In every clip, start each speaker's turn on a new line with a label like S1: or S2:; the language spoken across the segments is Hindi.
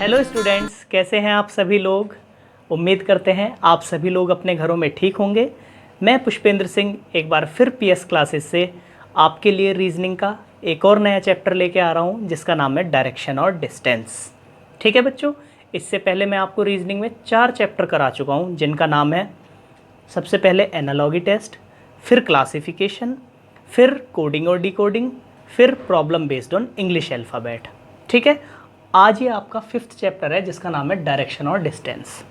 S1: हेलो स्टूडेंट्स, कैसे हैं आप सभी लोग। उम्मीद करते हैं आप सभी लोग अपने घरों में ठीक होंगे। मैं पुष्पेंद्र सिंह एक बार फिर पीएस क्लासेस से आपके लिए रीजनिंग का एक और नया चैप्टर लेके आ रहा हूँ जिसका नाम है डायरेक्शन और डिस्टेंस। ठीक है बच्चों, इससे पहले मैं आपको रीजनिंग में 4 चैप्टर करा चुका हूँ जिनका नाम है सबसे पहले एनालॉगी टेस्ट, फिर क्लासिफिकेशन, फिर कोडिंग और डिकोडिंग, फिर problem based on English alphabet. ठीक है, आज ये आपका 5th चैप्टर है जिसका नाम है डायरेक्शन और डिस्टेंस।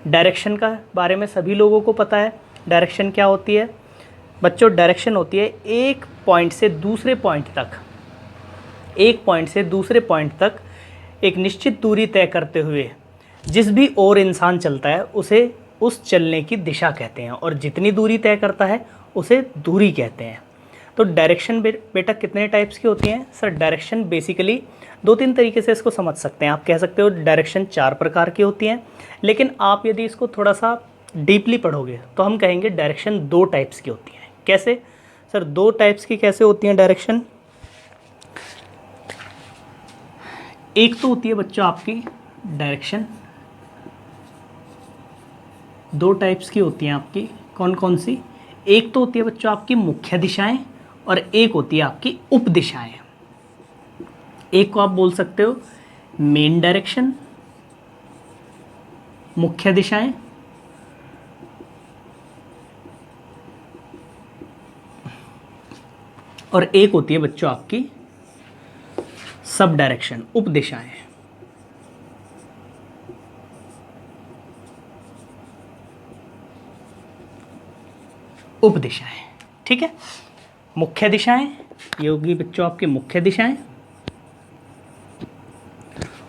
S1: डायरेक्शन का बारे में सभी लोगों को पता है। डायरेक्शन क्या होती है बच्चों? डायरेक्शन होती है एक पॉइंट से दूसरे पॉइंट तक एक निश्चित दूरी तय करते हुए जिस भी ओर इंसान चलता है उसे उस चलने की दिशा कहते हैं, और जितनी दूरी तय करता है उसे दूरी कहते हैं। तो डायरेक्शन बेटा कितने टाइप्स की होती हैं? सर डायरेक्शन बेसिकली 2-3 तरीके से इसको समझ सकते हैं। आप कह सकते हो डायरेक्शन 4 प्रकार की होती हैं, लेकिन आप यदि इसको थोड़ा सा डीपली पढ़ोगे तो हम कहेंगे डायरेक्शन 2 टाइप्स की होती हैं। कैसे सर? 2 टाइप्स की कैसे होती हैं डायरेक्शन? एक तो होती है बच्चों आपकी डायरेक्शन, 2 टाइप्स की होती हैं आपकी। कौन कौन सी? एक तो होती है बच्चों आपकी मुख्य दिशाएं और एक होती है आपकी उप दिशाएं। एक को आप बोल सकते हो मेन डायरेक्शन, मुख्य दिशाएं, और एक होती है बच्चों आपकी सब डायरेक्शन, उप दिशाएं। उप दिशाएं, ठीक है। मुख्य दिशाएं ये होगी बच्चों आपकी मुख्य दिशाएं,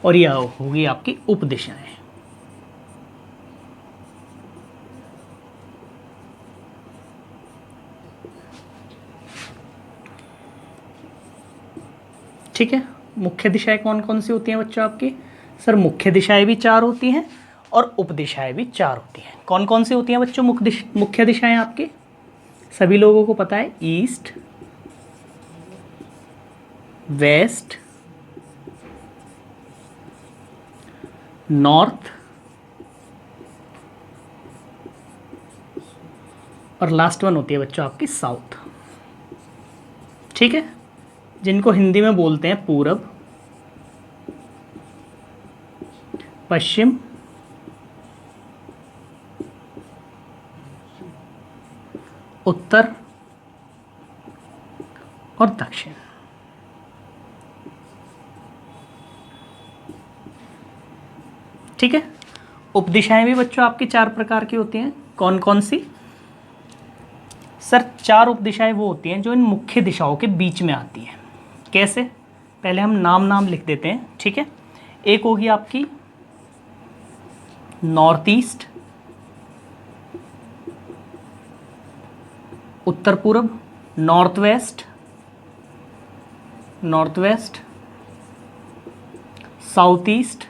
S1: और यह होगी आपकी उप दिशाएं। ठीक है, मुख्य दिशाएं कौन कौन सी होती हैं बच्चों आपकी? सर मुख्य दिशाएं भी 4 होती हैं और उप दिशाएं भी 4 होती हैं। कौन कौन सी होती हैं बच्चों मुख्य दिशाएं आपकी? सभी लोगों को पता है, ईस्ट, वेस्ट, नॉर्थ और लास्ट वन होती है बच्चों आपकी साउथ। ठीक है, जिनको हिंदी में बोलते हैं पूरब, पश्चिम, उत्तर और दक्षिण। ठीक है, उप दिशाएं भी बच्चों आपकी 4 प्रकार की होती हैं। कौन कौन सी? सर 4 उप दिशाएं वो होती हैं जो इन मुख्य दिशाओं के बीच में आती हैं। कैसे? पहले हम नाम लिख देते हैं। ठीक है, एक होगी आपकी नॉर्थ ईस्ट, उत्तर पूर्व, नॉर्थ वेस्ट, साउथ ईस्ट,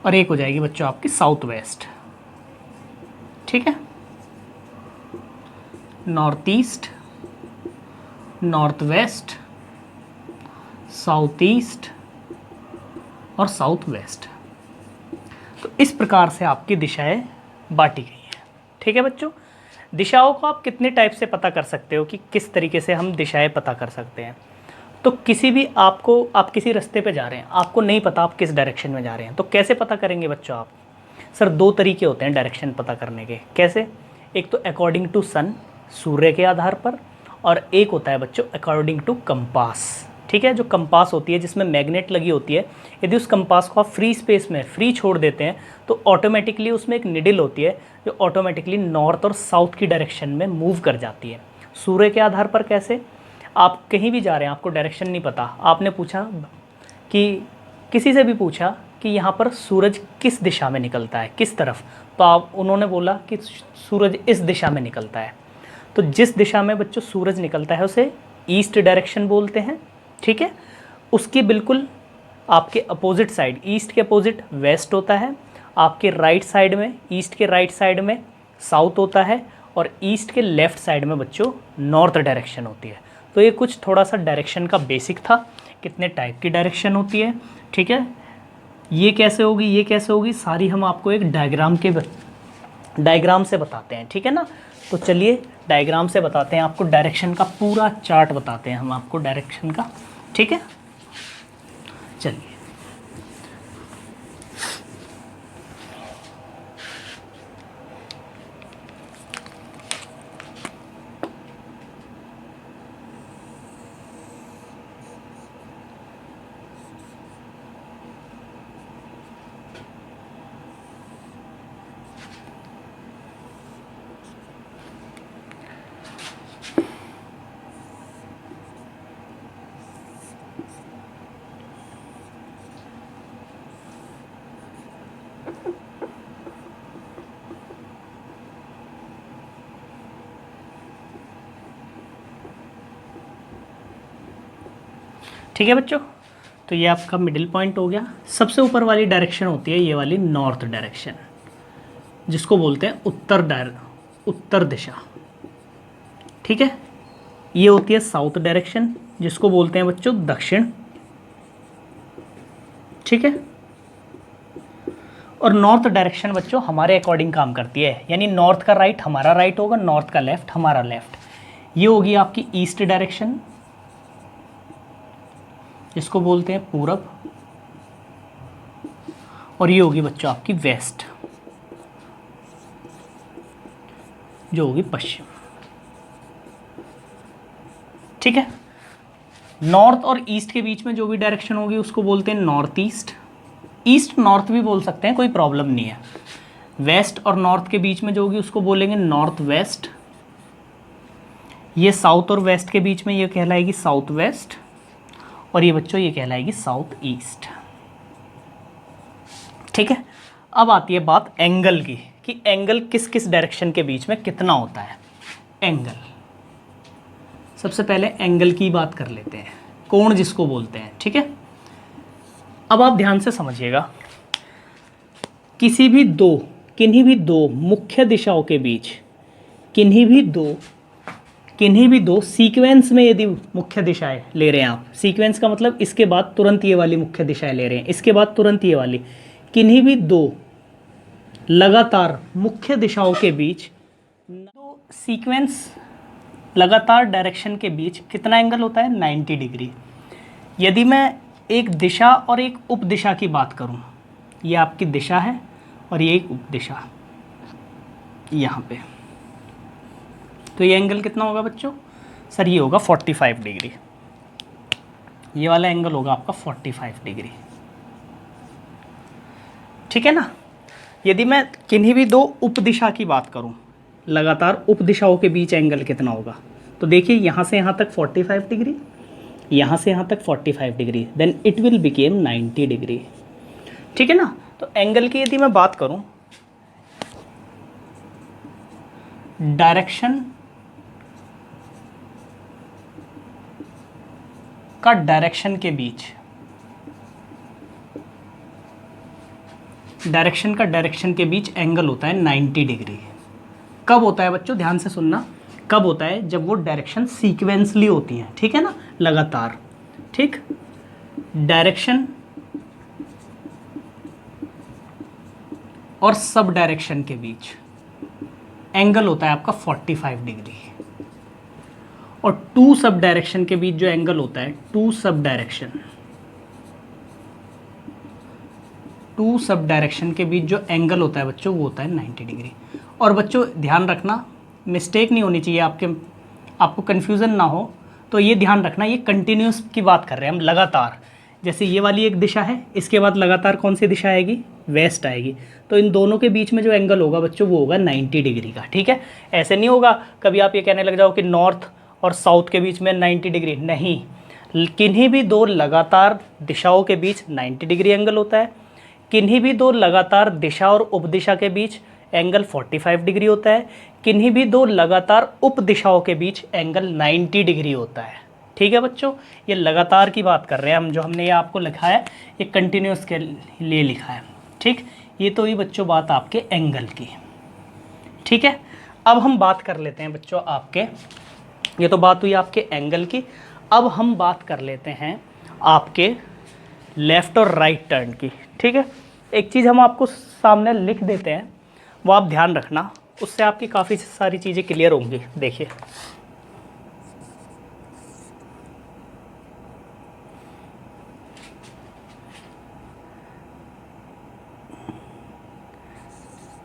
S1: और एक हो जाएगी बच्चों आपकी साउथ वेस्ट। ठीक है, north east, north west, south east और साउथ वेस्ट। तो इस प्रकार से आपकी दिशाएं बांटी गई हैं। ठीक है बच्चों, दिशाओं को आप कितने टाइप से पता कर सकते हो कि किस तरीके से हम दिशाएं पता कर सकते हैं? तो किसी भी आप किसी रास्ते पे जा रहे हैं, आपको नहीं पता आप किस डायरेक्शन में जा रहे हैं, तो कैसे पता करेंगे बच्चों आप? सर 2 तरीके होते हैं डायरेक्शन पता करने के। कैसे? एक तो अकॉर्डिंग टू सन, सूर्य के आधार पर, और एक होता है बच्चों अकॉर्डिंग टू कंपास। ठीक है, जो कंपास होती है जिसमें मैग्नेट लगी होती है, यदि उस कंपास को आप फ्री स्पेस में फ्री छोड़ देते हैं तो ऑटोमेटिकली उसमें एक निडल होती है जो ऑटोमेटिकली नॉर्थ और साउथ की डायरेक्शन में मूव कर जाती है। सूर्य के आधार पर कैसे? आप कहीं भी जा रहे हैं, आपको डायरेक्शन नहीं पता, आपने पूछा कि किसी से भी पूछा कि यहाँ पर सूरज किस दिशा में निकलता है, किस तरफ, तो उन्होंने बोला कि सूरज इस दिशा में निकलता है। तो जिस दिशा में बच्चों सूरज निकलता है उसे ईस्ट डायरेक्शन बोलते हैं। ठीक है, उसकी बिल्कुल आपके अपोजिट साइड, ईस्ट के अपोजिट वेस्ट होता है, आपके राइट साइड में, ईस्ट के राइट साइड में साउथ होता है, और ईस्ट के लेफ़्ट साइड में बच्चों नॉर्थ डायरेक्शन होती है। तो ये कुछ थोड़ा सा डायरेक्शन का बेसिक था। कितने टाइप की डायरेक्शन होती है, ठीक है। ये कैसे होगी, ये कैसे होगी, सारी हम आपको एक डायग्राम से बताते हैं, ठीक है ना। तो चलिए डायग्राम से बताते हैं आपको, डायरेक्शन का पूरा चार्ट बताते हैं हम आपको डायरेक्शन का, ठीक है। चलिए ठीक है बच्चों, तो ये आपका मिडिल पॉइंट हो गया। सबसे ऊपर वाली डायरेक्शन होती है ये वाली नॉर्थ डायरेक्शन, जिसको बोलते हैं उत्तर दिशा, ठीक है। ये होती है साउथ डायरेक्शन, जिसको बोलते हैं बच्चों दक्षिण, ठीक है। और नॉर्थ डायरेक्शन बच्चों हमारे अकॉर्डिंग काम करती है, यानी नॉर्थ का राइट हमारा राइट होगा, नॉर्थ का लेफ्ट हमारा लेफ्ट। ये होगी आपकी ईस्ट डायरेक्शन, जिसको बोलते हैं पूरब, और ये होगी बच्चों आपकी वेस्ट, जो होगी पश्चिम, ठीक है। नॉर्थ और ईस्ट के बीच में जो भी डायरेक्शन होगी उसको बोलते हैं नॉर्थ ईस्ट। ईस्ट नॉर्थ भी बोल सकते हैं, कोई प्रॉब्लम नहीं है। वेस्ट और नॉर्थ के बीच में जो होगी उसको बोलेंगे नॉर्थ वेस्ट। ये साउथ और वेस्ट के बीच में ये कहलाएगी साउथ वेस्ट, और ये बच्चों ये कहलाएगी साउथ ईस्ट, ठीक है। अब आती है बात एंगल की, कि एंगल किस किस डायरेक्शन के बीच में कितना होता है। एंगल, सबसे पहले एंगल की बात कर लेते हैं, कोण जिसको बोलते हैं, ठीक है। अब आप ध्यान से समझिएगा, किन्हीं भी दो मुख्य दिशाओं के बीच, किन्हीं भी दो सीक्वेंस में यदि मुख्य दिशाएं ले रहे हैं आप, सीक्वेंस का मतलब इसके बाद तुरंत ये वाली मुख्य दिशाएं ले रहे हैं, इसके बाद तुरंत ये वाली, किन्हीं भी दो लगातार मुख्य दिशाओं के बीच, दो सीक्वेंस लगातार डायरेक्शन के बीच कितना एंगल होता है, 90 डिग्री। यदि मैं एक दिशा और एक उप दिशा की बात करूं, ये आपकी दिशा है और ये एक उप दिशा यहाँ पे, तो ये एंगल कितना होगा बच्चों, सर ये होगा 45 डिग्री। ये वाला एंगल होगा आपका 45 डिग्री, ठीक है ना। यदि मैं किन्हीं भी दो उप दिशा की बात करूं, लगातार उप दिशाओं के बीच एंगल कितना होगा, तो देखिए यहाँ से यहाँ तक 45 डिग्री, यहाँ से यहाँ तक 45 degree, then it will became 90 degree, ठीक है ना। तो एंगल की यदि मैं बात करूं, डायरेक्शन का डायरेक्शन के बीच एंगल होता है 90 डिग्री। कब होता है बच्चों, ध्यान से सुनना, कब होता है, जब वो डायरेक्शन सीक्वेंसली होती हैं, ठीक है ना, लगातार, ठीक। डायरेक्शन और सब डायरेक्शन के बीच एंगल होता है आपका 45 डिग्री, और टू सब डायरेक्शन के बीच जो एंगल होता है, टू सब डायरेक्शन के बीच जो एंगल होता है बच्चों, वो होता है 90 डिग्री। और बच्चों ध्यान रखना, मिस्टेक नहीं होनी चाहिए, आपको कन्फ्यूज़न ना हो, तो ये ध्यान रखना, ये कंटिन्यूस की बात कर रहे हैं हम, लगातार। जैसे ये वाली एक दिशा है, इसके बाद लगातार कौन सी दिशा आएगी, वेस्ट आएगी, तो इन दोनों के बीच में जो एंगल होगा बच्चों वो होगा 90 डिग्री का, ठीक है। ऐसे नहीं होगा कभी आप ये कहने लग जाओ कि नॉर्थ और साउथ के बीच में 90 डिग्री, नहीं, किन्हीं भी दो लगातार दिशाओं के बीच 90 डिग्री एंगल होता है, किन्हीं भी दो लगातार दिशा और उपदिशा के बीच एंगल 45 डिग्री होता है, किन्हीं भी दो लगातार उप दिशाओं के बीच एंगल 90 डिग्री होता है, ठीक है बच्चों। ये लगातार की बात कर रहे हैं हम, जो हमने ये आपको लिखा है ये कंटिन्यूस के लिए लिखा है, ठीक। ये तो ही बच्चों बात आपके एंगल की, ठीक है। अब हम बात कर लेते हैं बच्चों आपके, ये तो बात हुई आपके एंगल की, अब हम बात कर लेते हैं आपके लेफ़्ट और राइट टर्न की। ठीक है, एक चीज़ हम आपको सामने लिख देते हैं, वो आप ध्यान रखना, उससे आपकी काफ़ी सारी चीज़ें क्लियर होंगी। देखिए,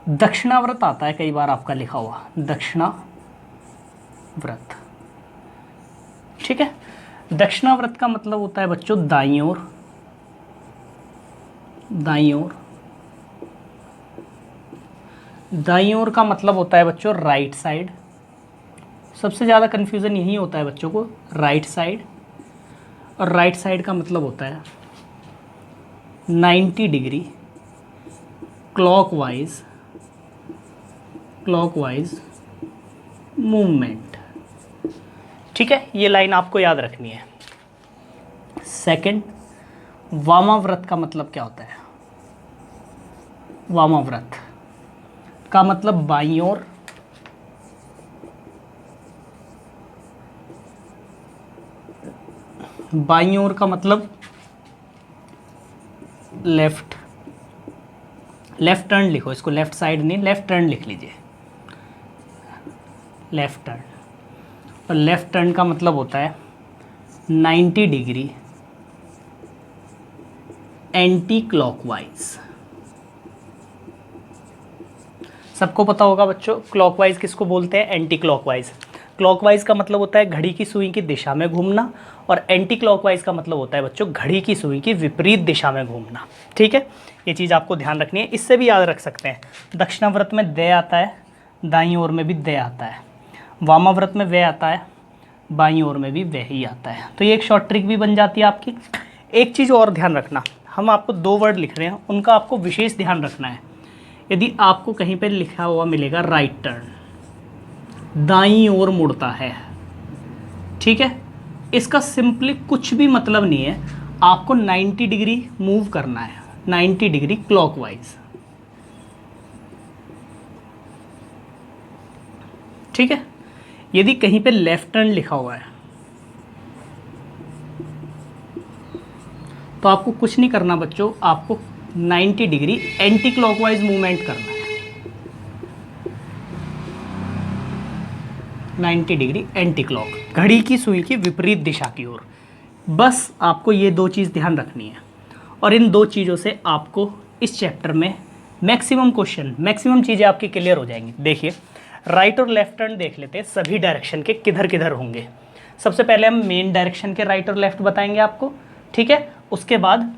S1: दक्षिणाव्रत आता है कई बार आपका लिखा हुआ, दक्षिणाव्रत। ठीक है, दक्षिणाव्रत का मतलब होता है बच्चों दाईं ओर, दाईं ओर। दाईं ओर का मतलब होता है बच्चों राइट साइड। सबसे ज़्यादा कन्फ्यूज़न यही होता है बच्चों को, राइट साइड। और राइट साइड का मतलब होता है 90 डिग्री क्लॉकवाइज, क्लॉकवाइज मूवमेंट। ठीक है, ये लाइन आपको याद रखनी है। सेकंड, वामाव्रत का मतलब क्या होता है? वामाव्रत का मतलब बाईं ओर, बाईं ओर का मतलब लेफ्ट, लेफ्ट टर्न लिखो इसको, लेफ्ट साइड नहीं, लेफ्ट टर्न लिख लीजिए, लेफ्ट टर्न। और लेफ्ट टर्न का मतलब होता है 90 डिग्री एंटी क्लॉकवाइज। सबको पता होगा बच्चों, क्लॉकवाइज किसको बोलते हैं? Anti clockwise. क्लॉकवाइज का मतलब होता है घड़ी की सुई की दिशा में घूमना, और एंटी क्लॉकवाइज का मतलब होता है बच्चों घड़ी की सुई की विपरीत दिशा में घूमना। ठीक है, ये चीज़ आपको ध्यान रखनी है। इससे भी याद रख सकते हैं, दक्षिणाव्रत में दे आता है, दाईं ओर में भी दे आता है। वामाव्रत में वे आता है, बाईं ओर में भी वह ही आता है। तो ये एक शॉर्ट ट्रिक भी बन जाती है आपकी। एक चीज़ और ध्यान रखना, हम आपको 2 वर्ड लिख रहे हैं, उनका आपको विशेष ध्यान रखना है। यदि आपको कहीं पर लिखा हुआ मिलेगा राइट टर्न, दाईं ओर मुड़ता है, ठीक है, इसका सिंपली कुछ भी मतलब नहीं है, आपको 90 डिग्री मूव करना है, 90 डिग्री क्लॉकवाइज। ठीक है, यदि कहीं पे लेफ्ट टर्न लिखा हुआ है तो आपको कुछ नहीं करना बच्चों, आपको 90 डिग्री एंटी क्लॉकवाइज मूवमेंट करना है, 90 डिग्री एंटी क्लॉक, घड़ी की सुई की विपरीत दिशा की ओर। बस आपको ये 2 चीज़ ध्यान रखनी है, और इन 2 चीज़ों से आपको इस चैप्टर में मैक्सिमम क्वेश्चन, मैक्सिमम चीज़ें आपकी क्लियर हो जाएंगी। देखिए, राइट और लेफ्ट टर्न देख लेते हैं, सभी डायरेक्शन के किधर किधर होंगे। सबसे पहले हम मेन डायरेक्शन के राइट और लेफ्ट बताएंगे आपको, ठीक है। उसके बाद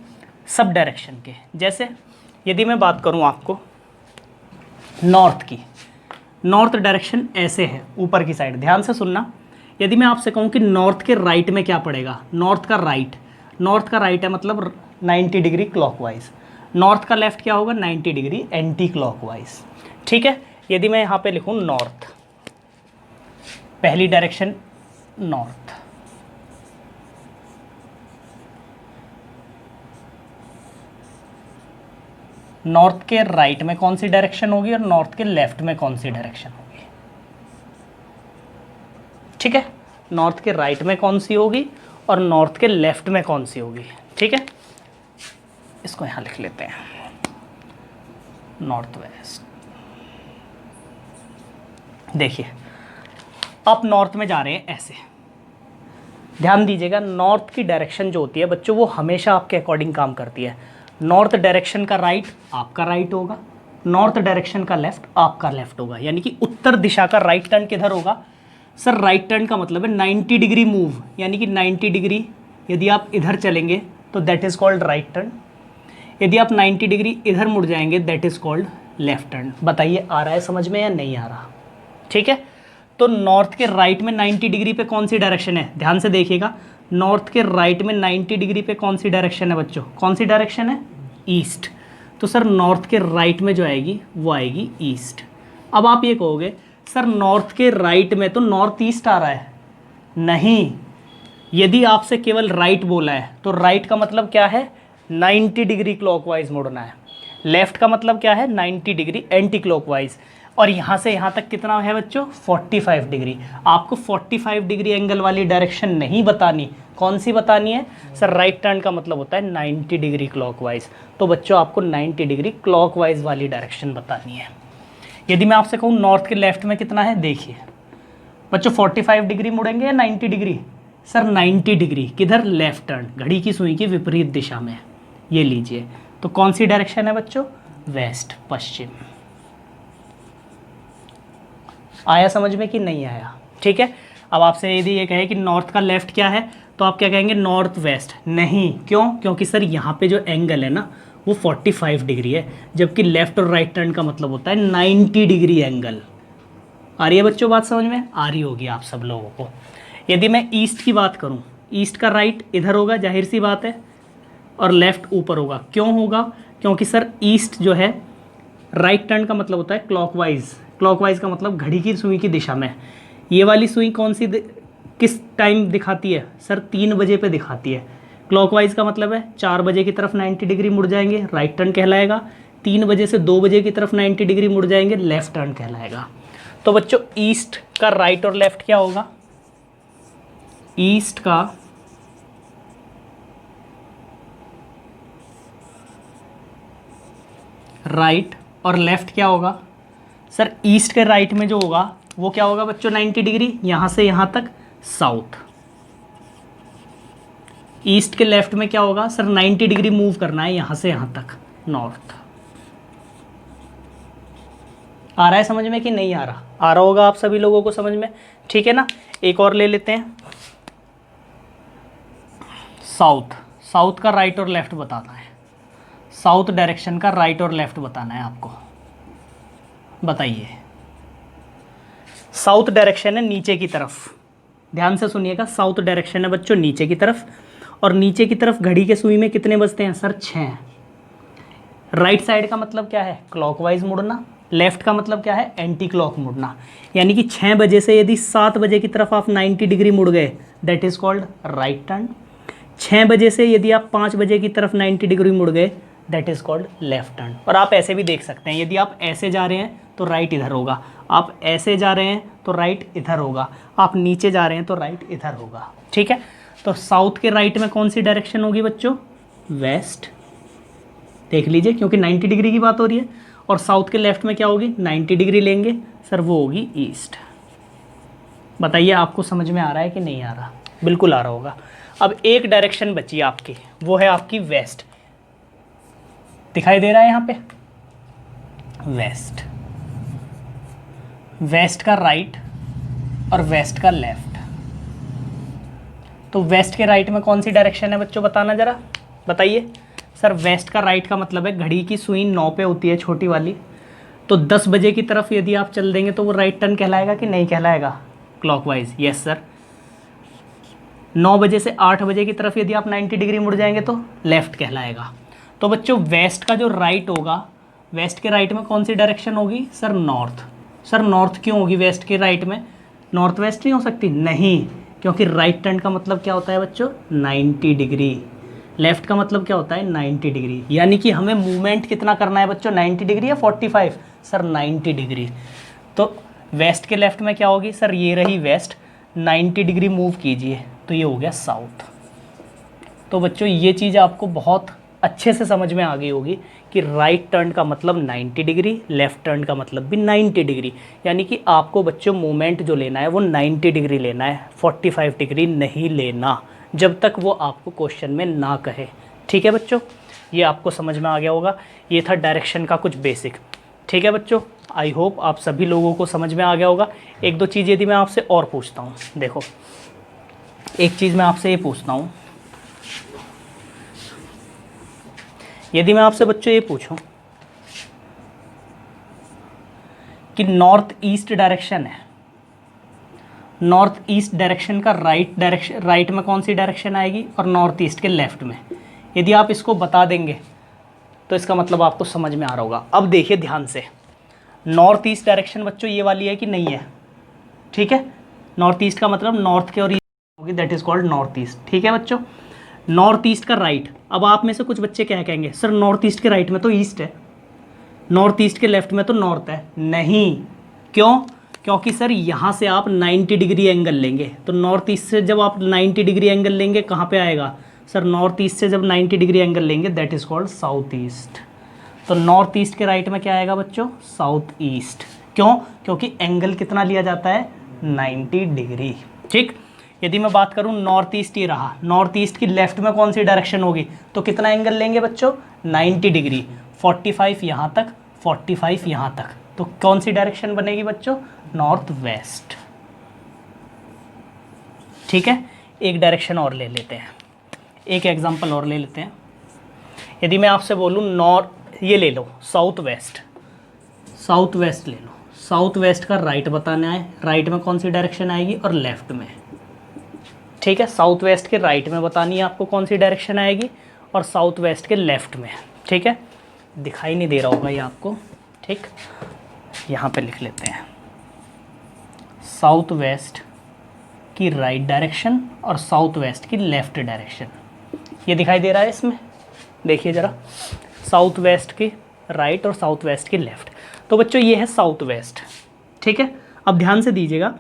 S1: सब डायरेक्शन के, जैसे यदि मैं बात करूं आपको नॉर्थ की, नॉर्थ डायरेक्शन ऐसे है ऊपर की साइड, ध्यान से सुनना। यदि मैं आपसे कहूं कि नॉर्थ के राइट में क्या पड़ेगा, नॉर्थ का राइट, नॉर्थ का राइट है मतलब 90 डिग्री क्लॉकवाइज, नॉर्थ का लेफ्ट क्या होगा, 90 डिग्री एंटी क्लॉकवाइज। ठीक है, यदि मैं यहाँ पे लिखूँ नॉर्थ, पहली डायरेक्शन नॉर्थ, नॉर्थ के राइट में कौन सी डायरेक्शन होगी और नॉर्थ के लेफ्ट में कौन सी डायरेक्शन होगी। ठीक है, नॉर्थ के राइट में कौन सी होगी और नॉर्थ के लेफ्ट में कौन सी होगी। ठीक है, इसको यहां लिख लेते हैं, नॉर्थ वेस्ट। देखिए, आप नॉर्थ में जा रहे हैं ऐसे, ध्यान दीजिएगा, नॉर्थ की डायरेक्शन जो होती है बच्चों वो हमेशा आपके अकॉर्डिंग काम करती है। नॉर्थ डायरेक्शन का राइट आपका राइट होगा, नॉर्थ डायरेक्शन का लेफ्ट आपका लेफ्ट होगा। यानी कि उत्तर दिशा का राइट टर्न किधर होगा सर, राइट टर्न का मतलब है 90 डिग्री मूव, यानी कि 90 डिग्री यदि आप इधर चलेंगे तो that is called right turn, यदि आप 90 डिग्री इधर मुड़ जाएंगे that is called left turn. बताइए आ रहा है समझ में या नहीं आ रहा। ठीक है, तो नॉर्थ के राइट में 90 डिग्री पे कौन सी डायरेक्शन है, ध्यान से देखिएगा, नॉर्थ के राइट में 90 डिग्री पे कौन सी डायरेक्शन है बच्चों, कौन सी डायरेक्शन है, ईस्ट। तो सर नॉर्थ के राइट में जो आएगी वो आएगी ईस्ट। अब आप ये कहोगे सर नॉर्थ के राइट में तो नॉर्थ ईस्ट आ रहा है, नहीं, यदि आपसे केवल राइट बोला है तो राइट का मतलब क्या है, 90 डिग्री क्लॉकवाइज मुड़ना है, लेफ्ट का मतलब क्या है, 90 डिग्री एंटी क्लॉकवाइज। और यहाँ से यहाँ तक कितना है बच्चों 45 डिग्री। आपको 45 डिग्री एंगल वाली डायरेक्शन नहीं बतानी, कौन सी बतानी है सर? राइट टर्न का मतलब होता है 90 डिग्री क्लॉकवाइज। तो बच्चों आपको 90 डिग्री क्लॉकवाइज वाली डायरेक्शन बतानी है। यदि मैं आपसे कहूँ नॉर्थ के लेफ्ट में कितना है, देखिए बच्चों 45 डिग्री मुड़ेंगे या 90 डिग्री? Sir 90 degree. किधर? लेफ्ट टर्न, घड़ी की सुई की विपरीत दिशा में। ये लीजिए, तो कौन सी डायरेक्शन है बच्चों? वेस्ट, पश्चिम। आया समझ में कि नहीं आया? ठीक है। अब आपसे यदि ये कहे कि नॉर्थ का लेफ्ट क्या है, तो आप क्या कहेंगे? North west. नहीं, क्यों? क्योंकि सर यहाँ पे जो एंगल है ना वो 45 डिग्री है, जबकि लेफ्ट और राइट टर्न का मतलब होता है 90 डिग्री एंगल। आ रही है बच्चों बात समझ में? आ रही होगी आप सब लोगों को। यदि मैं ईस्ट की बात करूँ, ईस्ट का राइट इधर होगा, जाहिर सी बात है, और लेफ्ट ऊपर होगा। क्यों होगा? क्योंकि सर ईस्ट जो है राइट टर्न का मतलब होता है क्लॉकवाइज। क्लॉकवाइज का मतलब घड़ी की सुई की दिशा में। ये वाली सुई कौन सी किस टाइम दिखाती है सर? 3 बजे पे दिखाती है। क्लॉकवाइज का मतलब है 4 बजे की तरफ 90 डिग्री मुड़ जाएंगे, राइट टर्न कहलाएगा। 3 बजे से 2 बजे की तरफ 90 डिग्री मुड़ जाएंगे, लेफ्ट टर्न कहलाएगा। तो बच्चों ईस्ट का राइट और लेफ्ट क्या होगा? ईस्ट का राइट और लेफ्ट क्या होगा सर? ईस्ट के राइट में जो होगा वो क्या होगा बच्चों? 90 डिग्री, यहां से यहां तक साउथ। ईस्ट के लेफ्ट में क्या होगा सर? 90 डिग्री मूव करना है यहां से यहां तक, नॉर्थ। आ रहा है समझ में कि नहीं आ रहा? आ रहा होगा आप सभी लोगों को समझ में, ठीक है ना। एक और ले लेते हैं, साउथ। साउथ का राइट और लेफ्ट बताना है। साउथ डायरेक्शन का राइट और लेफ्ट बताना है आपको। बताइए। साउथ डायरेक्शन है नीचे की तरफ, ध्यान से सुनिएगा। साउथ डायरेक्शन है बच्चों नीचे की तरफ, और नीचे की तरफ घड़ी के सुई में कितने बजते हैं सर? 6। राइट साइड का मतलब क्या है? क्लॉकवाइज मुड़ना। लेफ्ट का मतलब क्या है? एंटी क्लॉक मुड़ना। यानी कि 6 बजे से यदि 7 बजे की तरफ आप 90 डिग्री मुड़ गए, that is called right turn. 6 बजे से यदि आप 5 बजे की तरफ 90 डिग्री मुड़ गए, that is called left turn. और आप ऐसे भी देख सकते हैं, यदि आप ऐसे जा रहे हैं तो राइट इधर होगा, आप ऐसे जा रहे हैं तो राइट इधर होगा, आप नीचे जा रहे हैं तो राइट इधर होगा। ठीक है। तो साउथ के राइट में कौन सी डायरेक्शन होगी बच्चों? वेस्ट। देख लीजिए, क्योंकि 90 डिग्री की बात हो रही है। और साउथ के लेफ्ट में क्या होगी? 90 डिग्री लेंगे सर, वो होगी ईस्ट। बताइए आपको समझ में आ रहा है कि नहीं आ रहा? बिल्कुल आ रहा होगा। अब एक डायरेक्शन बची आपकी, वो है आपकी वेस्ट। दिखाई दे रहा है यहाँ पे? वेस्ट। वेस्ट का राइट और वेस्ट का लेफ्ट। तो वेस्ट के राइट में कौन सी डायरेक्शन है बच्चों? बताना जरा, बताइए। सर वेस्ट का राइट का मतलब है घड़ी की सुई 9 पे होती है, छोटी वाली। तो 10 बजे की तरफ यदि आप चल देंगे तो वो राइट टर्न कहलाएगा कि नहीं कहलाएगा? Clockwise, yes sir. 9 बजे से 8 बजे की तरफ यदि आप 90 डिग्री मुड़ जाएंगे तो लेफ्ट कहलाएगा। तो बच्चों वेस्ट का जो राइट होगा, वेस्ट के राइट में कौन सी डायरेक्शन होगी सर? नॉर्थ। सर नॉर्थ क्यों होगी वेस्ट के राइट में? नॉर्थ वेस्ट नहीं हो सकती? नहीं, क्योंकि राइट टर्न का मतलब क्या होता है बच्चों? 90 डिग्री। लेफ्ट का मतलब क्या होता है? 90 डिग्री। यानी कि हमें मूवमेंट कितना करना है बच्चों? 90 डिग्री या 45? Sir 90 degree. तो वेस्ट के लेफ्ट में क्या होगी सर? ये रही वेस्ट, 90 डिग्री मूव कीजिए तो ये हो गया साउथ। तो बच्चों ये चीज़ आपको बहुत अच्छे से समझ में आ गई होगी कि राइट टर्न का मतलब 90 डिग्री, लेफ़्ट टर्न का मतलब भी 90 डिग्री। यानी कि आपको बच्चों मूवमेंट जो लेना है वो 90 डिग्री लेना है, 45 डिग्री नहीं लेना, जब तक वो आपको क्वेश्चन में ना कहे। ठीक है बच्चों, ये आपको समझ में आ गया होगा। ये था डायरेक्शन का कुछ बेसिक। ठीक है बच्चों, आई होप आप सभी लोगों को समझ में आ गया होगा। एक दो चीज़ यदि मैं आपसे और पूछता हूँ, देखो एक चीज़ मैं आपसे ये पूछता हूँ, यदि मैं आपसे बच्चों ये पूछूं कि नॉर्थ ईस्ट डायरेक्शन है, नॉर्थ ईस्ट डायरेक्शन का राइट में कौन सी डायरेक्शन आएगी और नॉर्थ ईस्ट के लेफ्ट में, यदि आप इसको बता देंगे तो इसका मतलब आपको समझ में आ रहा होगा। अब देखिए ध्यान से, नॉर्थ ईस्ट डायरेक्शन बच्चों ये वाली है कि नहीं है? ठीक है, नॉर्थ ईस्ट का मतलब नॉर्थ के और ईस्ट होगी, that is called north east. ठीक है बच्चों, नॉर्थ ईस्ट का राइट। अब आप में से कुछ बच्चे क्या कहेंगे? सर नॉर्थ ईस्ट के राइट में तो ईस्ट है, नॉर्थ ईस्ट के लेफ्ट में तो नॉर्थ है नहीं, क्यों? क्योंकि सर यहाँ से आप 90 डिग्री एंगल लेंगे, तो नॉर्थ ईस्ट से जब आप 90 डिग्री एंगल लेंगे कहाँ पे आएगा सर? नॉर्थ ईस्ट से जब 90 डिग्री एंगल लेंगे that is called south east. तो नॉर्थ ईस्ट के राइट में क्या आएगा बच्चों? South east. क्यों? क्योंकि एंगल कितना लिया जाता है? 90 डिग्री। ठीक, यदि मैं बात करूँ नॉर्थ ईस्ट, ये रहा, नॉर्थ ईस्ट की लेफ्ट में कौन सी डायरेक्शन होगी, तो कितना एंगल लेंगे बच्चों? 90 डिग्री। 45 यहाँ तक, 45 यहाँ तक, तो कौन सी डायरेक्शन बनेगी बच्चों? North west. ठीक है, एक डायरेक्शन और ले लेते हैं, एक एग्जांपल और ले लेते हैं। यदि मैं आपसे बोलूँ नॉर्थ, ये ले लो साउथ वेस्ट, साउथ वेस्ट ले लो, साउथ वेस्ट का राइट बताना है, राइट में कौन सी डायरेक्शन आएगी और लेफ्ट में। ठीक है, साउथ वेस्ट के राइट में बतानी है आपको कौन सी डायरेक्शन आएगी और साउथ वेस्ट के लेफ्ट में। ठीक है, दिखाई नहीं दे रहा होगा ये आपको। ठीक, यहाँ पे लिख लेते हैं साउथ वेस्ट की राइट डायरेक्शन और साउथ वेस्ट की लेफ्ट डायरेक्शन। ये दिखाई दे रहा है इसमें, देखिए ज़रा, साउथ वेस्ट की राइट और साउथ वेस्ट की लेफ्ट। तो बच्चों ये है साउथ वेस्ट। ठीक है, अब ध्यान से दीजिएगा,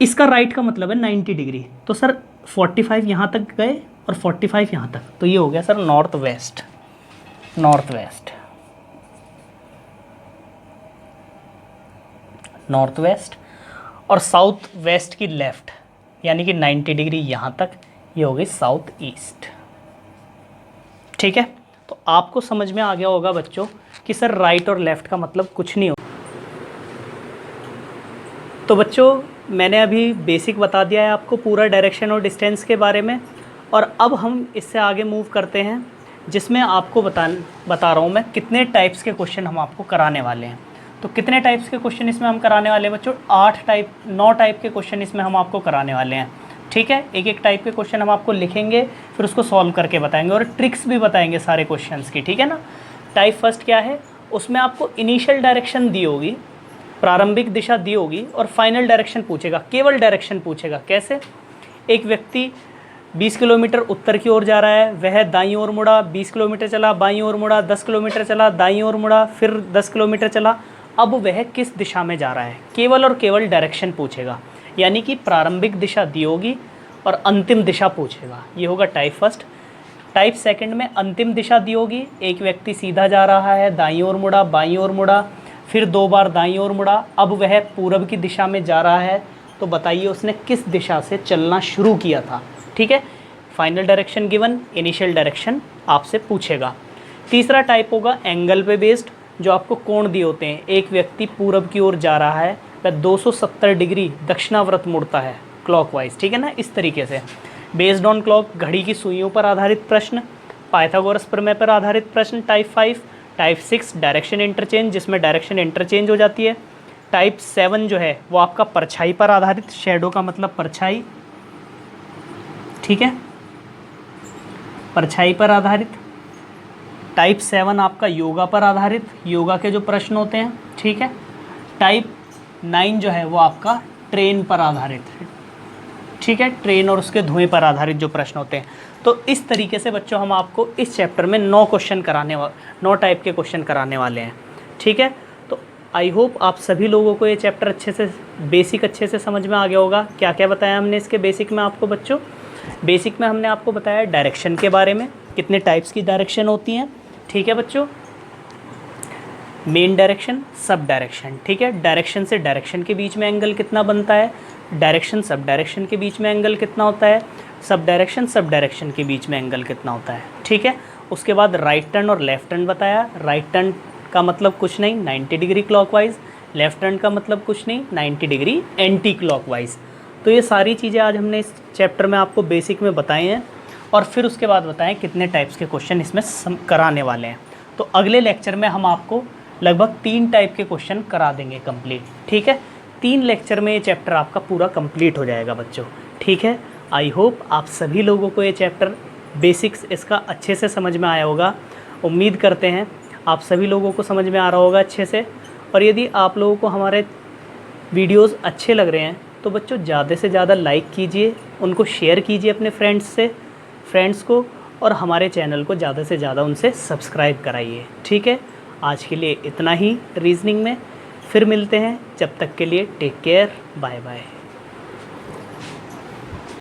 S1: इसका राइट का मतलब है 90 डिग्री, तो सर 45 यहाँ तक गए और 45 यहाँ तक, तो ये हो गया sir north west. North west, north west, और साउथ वेस्ट की लेफ्ट यानी कि 90 डिग्री यहाँ तक, ये हो गई साउथ ईस्ट। ठीक है, तो आपको समझ में आ गया होगा बच्चों कि सर राइट और लेफ्ट का मतलब कुछ नहीं हो। तो बच्चों मैंने अभी बेसिक बता दिया है आपको पूरा डायरेक्शन और डिस्टेंस के बारे में, और अब हम इससे आगे मूव करते हैं जिसमें आपको बता रहा हूँ मैं कितने टाइप्स के क्वेश्चन हम आपको कराने वाले हैं। तो कितने टाइप्स के क्वेश्चन इसमें हम कराने वाले हैं बच्चों? 9 टाइप के क्वेश्चन इसमें हम आपको कराने वाले हैं। ठीक है, एक एक टाइप के क्वेश्चन हम आपको लिखेंगे, फिर उसको सॉल्व करके बताएंगे और ट्रिक्स भी बताएंगे सारे क्वेश्चंस की। ठीक है ना। टाइप फर्स्ट क्या है, उसमें आपको इनिशियल डायरेक्शन दी होगी, प्रारंभिक दिशा दी होगी और फाइनल डायरेक्शन पूछेगा, केवल डायरेक्शन पूछेगा। कैसे? एक व्यक्ति 20 किलोमीटर उत्तर की ओर जा रहा है, वह दाईं ओर मुड़ा, 20 किलोमीटर चला, बाईं ओर मुड़ा, 10 किलोमीटर चला, दाईं ओर मुड़ा, फिर 10 किलोमीटर चला। अब वह किस दिशा में जा रहा है, केवल और केवल डायरेक्शन पूछेगा, यानी कि प्रारंभिक दिशा दी होगी और अंतिम दिशा पूछेगा। ये होगा टाइप फर्स्ट। टाइप सेकंड में अंतिम दिशा दी होगी, एक व्यक्ति सीधा जा रहा है, दाईं ओर मुड़ा, बाईं ओर मुड़ा, फिर 2 बार दाईं ओर मुड़ा, अब वह पूरब की दिशा में जा रहा है, तो बताइए उसने किस दिशा से चलना शुरू किया था। ठीक है, final direction given, initial direction आपसे पूछेगा। तीसरा टाइप होगा एंगल पे बेस्ड, जो आपको कोण दिए होते हैं। एक व्यक्ति पूरब की ओर जा रहा है, वह 270 डिग्री दक्षिणावर्त मुड़ता है क्लॉकवाइज। ठीक है ना, इस तरीके से बेस्ड ऑन क्लॉक, घड़ी की सुइयों पर आधारित प्रश्न, पाइथागोरस प्रमेय पर आधारित प्रश्न टाइप 5। टाइप 6 डायरेक्शन इंटरचेंज, जिसमें डायरेक्शन इंटरचेंज हो जाती है। टाइप 7 जो है वो आपका परछाई पर आधारित, शैडो का मतलब परछाई। ठीक है, परछाई पर आधारित। टाइप 7 आपका योगा पर आधारित, योगा के जो प्रश्न होते हैं। ठीक है, टाइप 9 जो है वो आपका ट्रेन पर आधारित है। ठीक है, ट्रेन और उसके धुएं पर आधारित जो प्रश्न होते हैं। तो इस तरीके से बच्चों हम आपको इस चैप्टर में 9 टाइप के क्वेश्चन कराने वाले हैं। ठीक है, तो आई होप आप सभी लोगों को ये चैप्टर अच्छे से बेसिक अच्छे से समझ में आ गया होगा। क्या क्या बताया हमने इसके बेसिक में आपको बच्चों? बेसिक में हमने आपको बताया डायरेक्शन के बारे में, कितने टाइप्स की डायरेक्शन होती हैं। ठीक है बच्चों, मेन डायरेक्शन, सब डायरेक्शन। ठीक है, डायरेक्शन से डायरेक्शन के बीच में एंगल कितना बनता है, डायरेक्शन सब डायरेक्शन के बीच में एंगल कितना होता है, सब डायरेक्शन के बीच में एंगल कितना होता है। ठीक है, उसके बाद राइट टर्न और लेफ़्ट टर्न बताया। राइट टर्न का मतलब कुछ नहीं 90 डिग्री क्लॉकवाइज, लेफ़्ट टर्न का मतलब कुछ नहीं 90 डिग्री एंटी क्लॉकवाइज। तो ये सारी चीज़ें आज हमने इस चैप्टर में आपको बेसिक में बताई हैं, और फिर उसके बाद बताएं कितने टाइप्स के क्वेश्चन इसमें कराने वाले हैं। तो अगले लेक्चर में हम आपको लगभग 3 टाइप के क्वेश्चन करा देंगे कंप्लीट। ठीक है, 3 लेक्चर में ये चैप्टर आपका पूरा कंप्लीट हो जाएगा बच्चों। ठीक है, आई होप आप सभी लोगों को ये चैप्टर बेसिक्स इसका अच्छे से समझ में आया होगा। उम्मीद करते हैं आप सभी लोगों को समझ में आ रहा होगा अच्छे से। और यदि आप लोगों को हमारे वीडियोस अच्छे लग रहे हैं तो बच्चों ज़्यादा से ज़्यादा लाइक कीजिए, उनको शेयर कीजिए अपने फ्रेंड्स को, और हमारे चैनल को ज़्यादा से ज़्यादा उनसे सब्सक्राइब कराइए। ठीक है, आज के लिए इतना ही रीजनिंग में, फिर मिलते हैं, जब तक के लिए टेक केयर, बाय बाय।